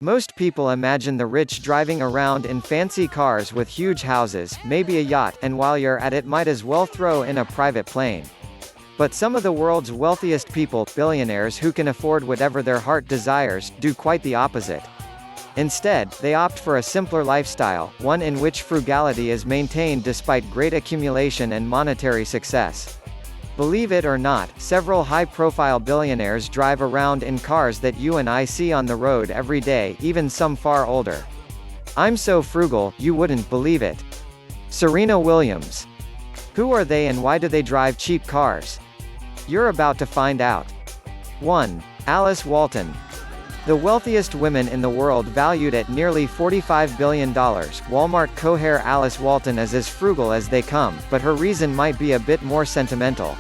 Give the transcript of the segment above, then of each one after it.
Most people imagine the rich driving around in fancy cars with huge houses, maybe a yacht, and while you're at it might as well throw in a private plane. But some of the world's wealthiest people, billionaires who can afford whatever their heart desires, do quite the opposite. Instead, they opt for a simpler lifestyle, one in which frugality is maintained despite great accumulation and monetary success. Believe it or not, several high-profile billionaires drive around in cars that you and I see on the road every day, even some far older. I'm so frugal, you wouldn't believe it. Serena Williams. Who are they and why do they drive cheap cars? You're about to find out. 1. Alice Walton. The wealthiest women in the world, valued at nearly $45 billion, Walmart co-heir Alice Walton is as frugal as they come, but her reason might be a bit more sentimental.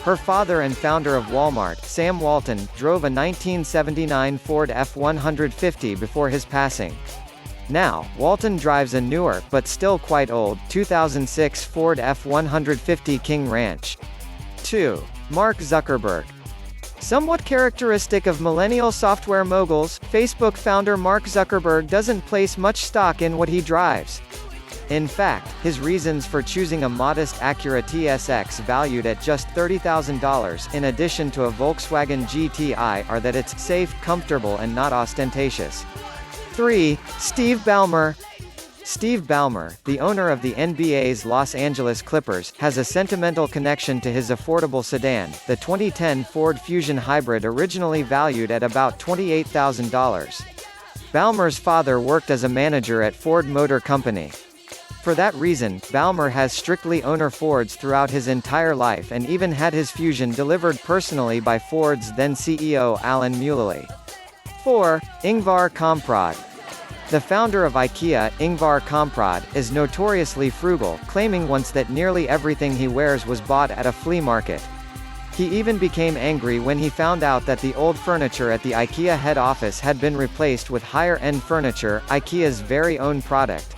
Her father and founder of Walmart, Sam Walton, drove a 1979 Ford F-150 before his passing. Now, Walton drives a newer, but still quite old, 2006 Ford F-150 King Ranch. 2. Mark Zuckerberg. Somewhat characteristic of millennial software moguls, Facebook founder Mark Zuckerberg doesn't place much stock in what he drives. In fact, his reasons for choosing a modest Acura TSX valued at just $30,000, in addition to a Volkswagen GTI, are that it's safe, comfortable and not ostentatious. 3. Steve Ballmer. Steve Ballmer, the owner of the NBA's Los Angeles Clippers, has a sentimental connection to his affordable sedan, the 2010 Ford Fusion Hybrid, originally valued at about $28,000. Ballmer's father worked as a manager at Ford Motor Company. For that reason, Ballmer has strictly owner Fords throughout his entire life and even had his Fusion delivered personally by Ford's then CEO Alan Mulally. 4. Ingvar Kamprad. The founder of IKEA, Ingvar Kamprad, is notoriously frugal, claiming once that nearly everything he wears was bought at a flea market. He even became angry when he found out that the old furniture at the IKEA head office had been replaced with higher-end furniture, IKEA's very own product.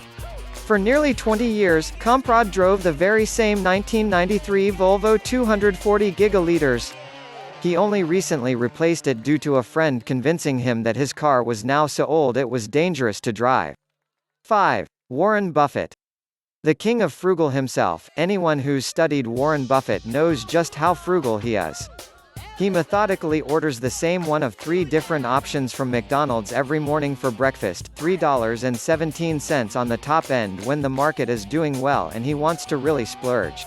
For nearly 20 years, Kamprad drove the very same 1993 Volvo 240 gigaliters. He only recently replaced it due to a friend convincing him that his car was now so old it was dangerous to drive. 5. Warren Buffett. The king of frugal himself, anyone who's studied Warren Buffett knows just how frugal he is. He methodically orders the same one of 3 different options from McDonald's every morning for breakfast, $3.17 on the top end when the market is doing well and he wants to really splurge.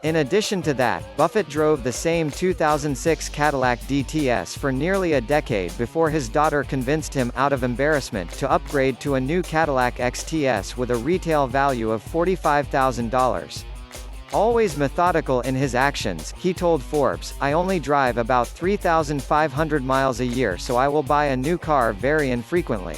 In addition to that, Buffett drove the same 2006 Cadillac DTS for nearly a decade before his daughter convinced him, out of embarrassment, to upgrade to a new Cadillac XTS with a retail value of $45,000. Always methodical in his actions, he told Forbes, "I only drive about 3,500 miles a year, so I will buy a new car very infrequently."